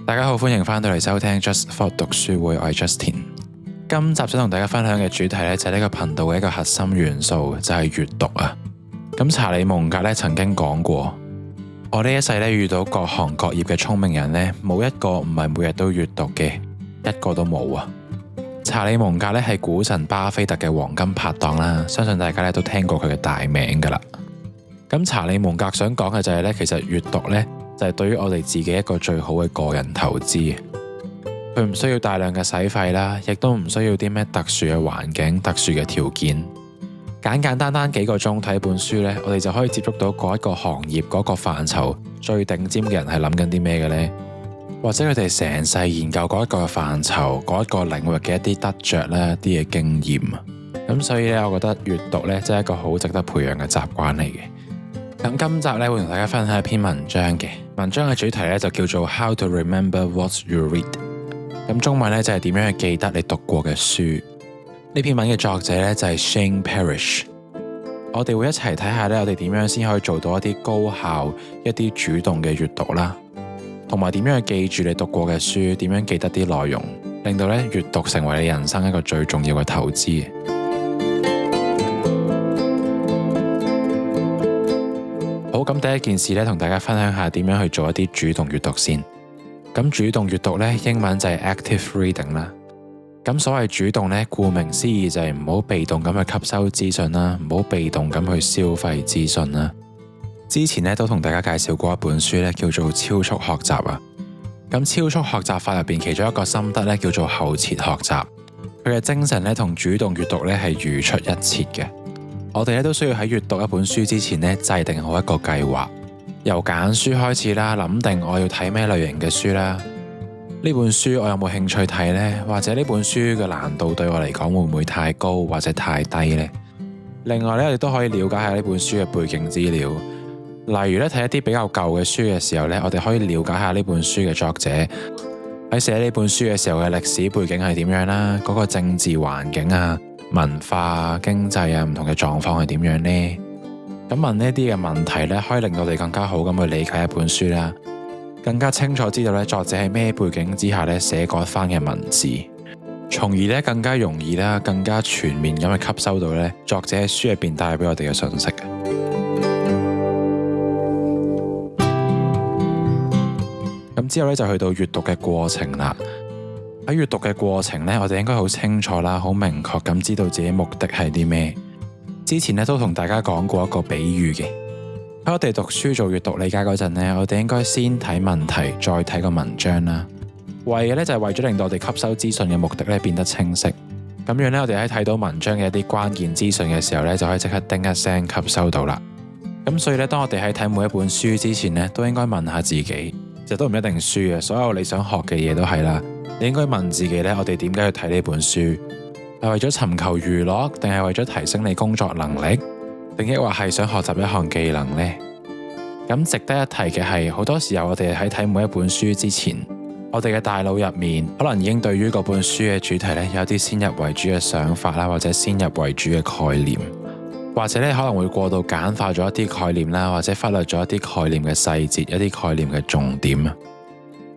大家好，歡迎翻到嚟收聽 Just For 讀書會，我係 Justin。今集想同大家分享嘅主題呢，就係呢個頻道嘅一個核心元素，就係閱讀啊。咁查理蒙格呢曾經講過，我呢一世呢遇到各行各業嘅聰明人呢，冇一個唔係每日都閱讀嘅，一個都冇啊。查理蒙格呢係股神巴菲特嘅黃金拍檔啦，相信大家呢都聽過佢嘅大名噶啦。咁查理蒙格想講嘅就係呢，其實閱讀呢，就係對於我哋自己一個最好嘅個人投資。佢唔需要大量嘅使費啦，亦都唔需要啲咩特殊嘅環境、特殊嘅條件。簡簡單單幾個鐘睇本書呢，我哋就可以接觸到嗰一個行業、嗰個範疇最頂尖嘅人係諗緊啲咩嘅呢？或者佢哋成世研究嗰一個範疇、嗰一個領域嘅一啲得着啦、一啲嘅經驗。咁所以呢，我覺得閱讀呢，真係一個好值得培養嘅習慣嚟嘅。咁今集呢，會同大家分享一篇文章嘅。文章嘅主題呢，就叫做 How to Remember What You Read。咁中文呢，就係點樣去記得你讀過嘅書。呢篇文嘅作者呢，就係 Shane Parrish。我哋會一齊睇下呢，我哋點樣先可以做到一啲高效、一啲主動嘅閱讀啦，同埋點樣去記住你讀過嘅書，點樣記得啲內容，令到呢閱讀成為你人生一個最重要嘅投資。好，咁第一件事呢，同大家分享下點樣去做一啲主動閱讀先。咁主動閱讀呢，英文就係 active reading 啦。咁所謂主動呢，顧名思義就係唔好被動咁去吸收資訊啦，唔好被動咁去消費資訊啦。之前呢，都同大家介紹過一本書呢，叫做超速學習啊。咁超速學習法入邊其中一個心得呢，叫做後設學習。佢嘅精神呢，同主動閱讀呢係如出一轍嘅。我哋咧都需要喺閱讀一本書之前呢，制定好一個計劃，由揀書開始啦，諗定我要睇咩類型嘅書啦。呢本書我有冇興趣睇呢？或者呢本書嘅難度對我嚟講會唔會太高或者太低呢？另外呢，我哋都可以了解下呢本書嘅背景資料，例如咧睇一啲比較舊嘅書嘅時候呢，我哋可以了解下呢本書嘅作者喺寫呢本書嘅時候嘅歷史背景係點樣啦，嗰個政治環境啊、文化、經濟啊，唔同嘅狀況係點樣呢？咁問呢啲嘅問題呢，可以令到你更加好咁去理解一本書啦，更加清楚知道呢作者係咩背景之下呢寫嗰番嘅文字，從而呢更加容易啦、更加全面咁去吸收到呢作者喺書入邊帶俾我哋嘅信息。咁之後呢，就去到閱讀嘅過程啦。喺閱讀嘅過程呢，我哋應該好清楚啦，好明確咁知道自己目的係啲咩。之前呢，都同大家講過一個比喻嘅，喺我哋讀書做閱讀理解嗰陣呢，我哋應該先睇問題，再睇個文章啦。為嘅呢，就係為咗令到我哋吸收資訊嘅目的呢變得清晰。咁樣呢，我哋喺睇到文章嘅一啲關鍵資訊嘅時候呢，就可以即刻叮一聲吸收到啦。咁所以呢，當我哋喺睇每一本書之前呢，都應該問下自己，其實都唔一定書嘅，所有你想學嘅嘢都係啦。你應該問自己呢，我哋點解去睇呢本書？係為咗尋求娛樂，定係為咗提升你工作能力，定抑或係想學習一項技能呢？咁值得一提嘅係，好多時候我哋喺睇每一本書之前，我哋嘅大腦入面可能已經對於嗰本書嘅主題呢有啲先入為主嘅想法啦，或者先入為主嘅概念，或者呢可能會過度簡化咗一啲概念啦，或者忽略咗一啲概念嘅細節，一啲概念嘅重點。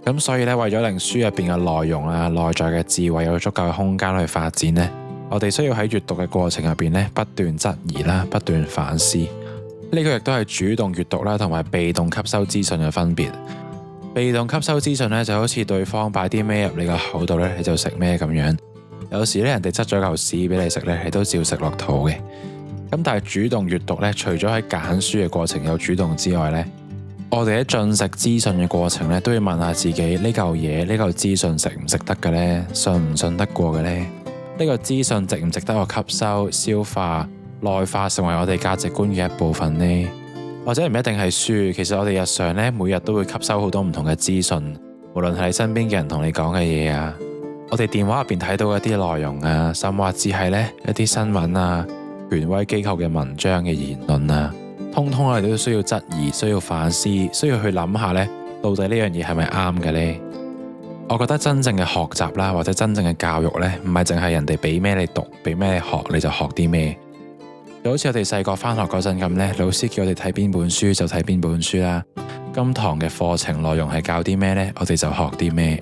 咁所以呢，為咗令書入邊嘅內容啊、內在嘅智慧有足夠嘅空間去發展呢，我哋需要喺閱讀嘅過程入邊呢，不斷質疑啦，不斷反思。呢個亦都係主動閱讀啦，同埋被動吸收資訊嘅分別。被動吸收資訊呢，就好似對方擺啲咩入你個口度呢，你就食咩咁樣。有時呢，人哋執咗嚿屎俾你食呢，你都照食落肚嘅。咁但係主動閱讀呢，除咗喺揀書嘅過程有主動之外呢，我哋喺進食資訊嘅過程咧，都要問下自己呢嚿嘢、呢嚿資訊食唔食得嘅呢？信唔信得過嘅呢？呢個資訊值唔值得我吸收、消化、內化成為我哋價值觀嘅一部分呢？或者唔一定係書，其實我哋日常呢，每日都會吸收好多唔同嘅資訊，無論係你身邊嘅人同你講嘅嘢啊，我哋電話入邊睇到一啲內容啊，甚或至係呢一啲新聞啊、權威機構嘅文章嘅言論啊。通通我哋都需要質疑，需要反思，需要去諗下呢，到底呢樣嘢係咪啱嘅呢？我覺得真正嘅學習啦，或者真正嘅教育呢，唔係淨係人哋俾咩你讀，俾咩你學，你就學啲咩。就好似我哋細個返學嗰陣咁呢，老師叫我哋睇邊本書就睇邊本書啦。今堂嘅課程內容係教啲咩呢？我哋就學啲咩。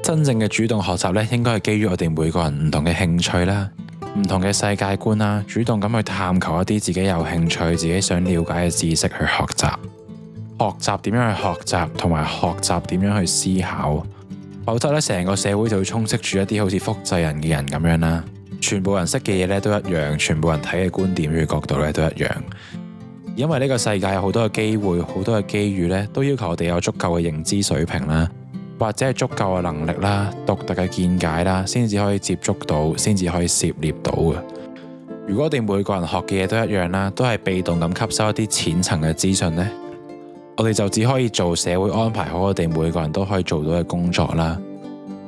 真正嘅主動學習呢，應該係基於我哋每個人唔同嘅興趣啦、唔同嘅世界觀啦，主動咁去探求一啲自己有興趣、自己想了解嘅知識去學習。學習點樣去學習，同埋學習點樣去思考。否則咧，成個社會就會充斥住一啲好似複製人嘅人咁樣啦。全部人識嘅嘢咧都一樣，全部人睇嘅觀點與角度咧都一樣。因為呢個世界有好多嘅機會，好多嘅機遇咧，都要求我哋有足夠嘅認知水平啦，或者係足夠嘅能力啦、獨特嘅見解啦，先至可以接觸到，先至可以涉獵到嘅。如果我哋每個人學嘅嘢都一樣啦，都係被動咁吸收一啲淺層嘅資訊呢，我哋就只可以做社會安排好我哋每個人都可以做到嘅工作啦，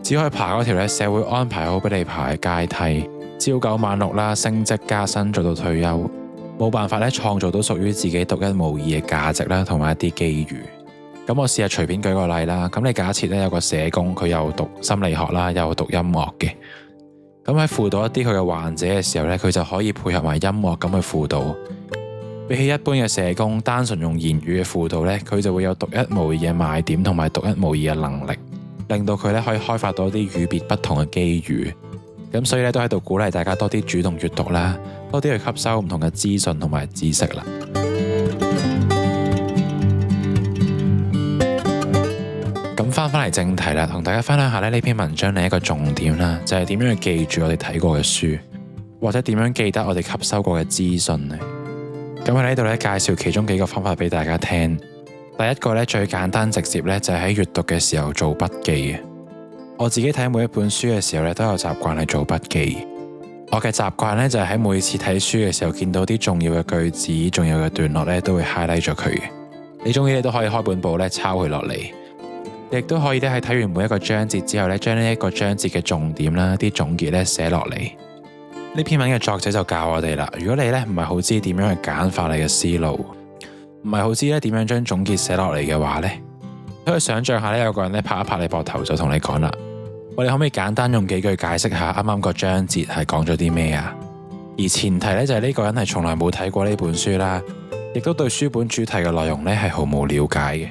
只可以爬嗰條咧社會安排好俾你爬嘅階梯，朝九晚六啦，升職加薪做到退休，冇辦法咧創造到屬於自己獨一無二嘅價值啦，同埋一啲機遇。咁我試下隨便舉個例啦，咁你假設咧有個社工，佢又讀心理學啦，又讀音樂嘅，咁喺輔導一啲佢嘅患者嘅時候咧，佢就可以配合埋音樂咁去輔導。比起一般嘅社工，單純用言語嘅輔導呢，佢就會有獨一無二嘅賣點同埋獨一無二嘅能力，令到佢咧可以開發到啲與別不同嘅機遇。咁所以咧都喺度鼓勵大家多啲主動閱讀啦，多啲去吸收唔同嘅資訊同埋知識啦。咁翻嚟正題啦，同大家分享下呢篇文章另一個重點啦，就係點樣去記住我哋睇過嘅書，或者點樣記得我哋吸收過嘅資訊呢？咁喺呢度咧介紹其中幾個方法俾大家聽。第一個咧最簡單直接咧就係喺閱讀嘅時候做筆記嘅。我自己睇每一本書嘅時候咧都有習慣係做筆記。我嘅習慣咧就係喺每次睇書嘅時候見到啲重要嘅句子、重要嘅段落咧都會 highlight 咗佢嘅。你中意你都可以開本簿咧抄佢落嚟，亦都可以咧喺睇完每一個章節之後咧將呢一個章節嘅重點啦、啲總結咧寫落嚟。呢篇文嘅作者就教我哋啦，如果你咧唔係好知點樣去簡化你嘅思路，唔係好知咧點樣將總結寫落嚟嘅話呢，可以想象下咧有個人咧拍一拍你膊頭就同你講啦，我哋可唔可以簡單用幾句解釋下啱啱個章節係講咗啲咩啊？而前提咧就係呢個人係從來冇睇過呢本書啦，亦都對書本主題嘅內容咧係毫無了解嘅。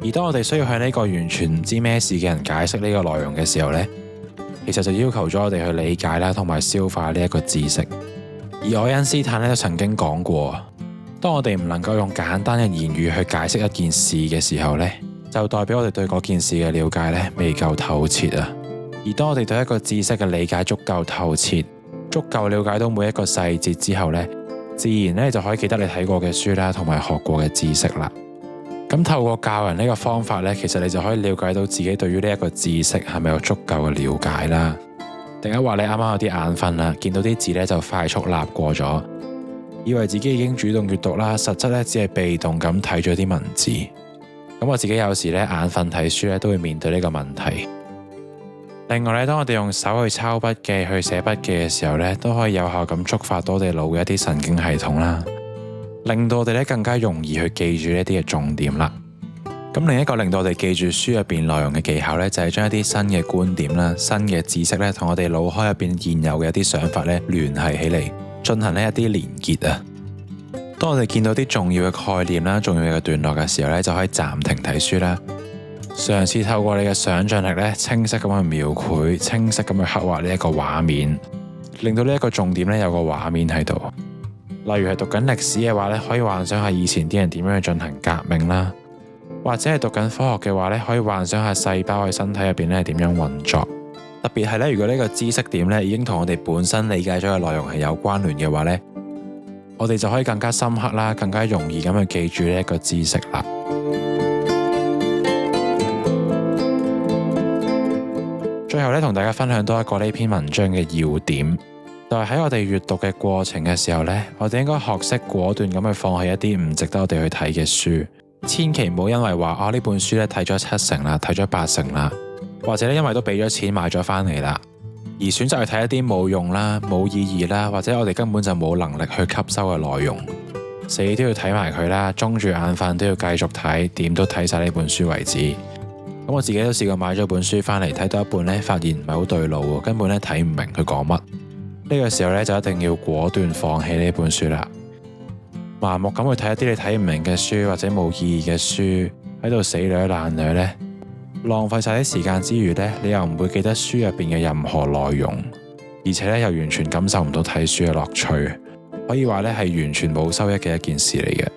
而當我哋需要向呢個完全唔知咩事嘅人解釋呢個內容嘅時候呢，其實就要求咗我哋去理解啦，同埋消化呢一個知識。而愛因斯坦咧都曾經講過，當我哋唔能夠用簡單嘅言語去解釋一件事嘅時候呢，就代表我哋對嗰件事嘅了解咧未夠透徹啊。而當我哋對一個知識嘅理解足夠透徹，足夠了解到每一個細節之後呢，自然咧就可以記得你睇過嘅書啦，同埋學過嘅知識啦。咁透過教人呢個方法呢，其實你就可以了解到自己對於呢一個知識係咪有足夠嘅了解啦。定係話你啱啱有啲眼瞓啦，見到啲字呢就快速擸過咗，以為自己已經主動閱讀啦，實質呢只係被動咁睇咗啲文字。咁我自己有時呢眼瞓睇書呢都會面對呢個問題。另外呢，當我哋用手去抄筆記、去寫筆記嘅時候呢，都可以有效咁觸發到我哋腦嘅一啲神經系統啦，令到我哋咧更加容易去記住呢啲嘅重點啦。咁另一個令到我哋記住書入邊內容嘅技巧咧，就係將一啲新嘅觀點啦、新嘅知識咧，同我哋腦海入邊現有嘅一啲想法咧聯繫起嚟，進行呢一啲連結啊。當我哋見到啲重要嘅概念啦、重要嘅段落嘅時候咧，就可以暫停睇書啦，嘗試透過你嘅想像力咧，清晰咁去描繪、清晰咁去刻畫呢一個畫面，令到呢一個重點咧有個畫面喺度。例如係讀緊歷史嘅話咧，可以幻想下以前啲人點樣去進行革命啦；或者係讀緊科學嘅話咧，可以幻想下細胞喺身體入邊咧點樣運作。特別係咧，如果呢個知識點咧已經同我哋本身理解咗嘅內容係有關聯嘅話咧，我哋就可以更加深刻啦，更加容易咁去記住呢一個知識啦。最後咧，同大家分享多一個呢篇文章嘅要點。就係喺我哋閱讀嘅過程嘅時候呢，我哋應該學識果斷咁去放棄一啲唔值得我哋去睇嘅書，千祈唔好因為話呢本書咧睇咗7成啦，睇咗8成啦，或者因為都俾咗錢買咗翻嚟啦，而選擇去睇一啲冇用啦、冇意義啦，或者我哋根本就冇能力去吸收嘅內容，死都要睇埋佢啦，中住眼瞓都要繼續睇，點都睇晒呢本書為止。咁我自己都試過買咗本書翻嚟，睇到一半呢，發現唔係好對路，根本咧睇唔明佢講乜。呢個時候咧就一定要果斷放棄呢本書啦。盲目咁去睇一啲你睇唔明嘅書或者冇意義嘅書，喺度死掠爛掠呢，浪費晒啲時間之餘呢，你又唔會記得書入邊嘅任何內容，而且咧又完全感受唔到睇書嘅樂趣，可以話咧係完全冇收益嘅一件事嚟嘅。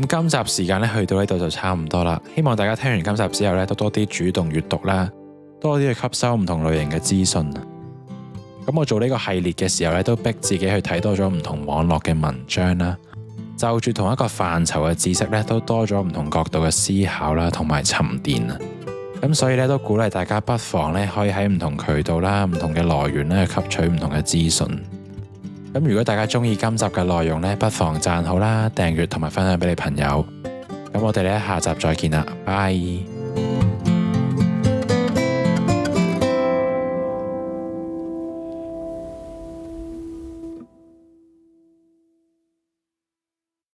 咁今集時間咧去到呢度就差唔多啦，希望大家聽完今集之後咧都多啲主動閱讀啦，多啲去吸收唔同類型嘅資訊。咁我做呢個系列嘅時候咧，都逼自己去睇多咗唔同網絡嘅文章啦，就住同一個範疇嘅知識咧，都多咗唔同角度嘅思考啦，同埋沉澱啊。咁所以咧，都鼓勵大家不妨咧，可以喺唔同渠道啦、唔同嘅來源咧，去吸取唔同嘅資訊。咁如果大家中意今集嘅內容咧，不妨讚好啦、訂閱同埋分享俾你朋友。咁我哋咧下集再見啦，拜。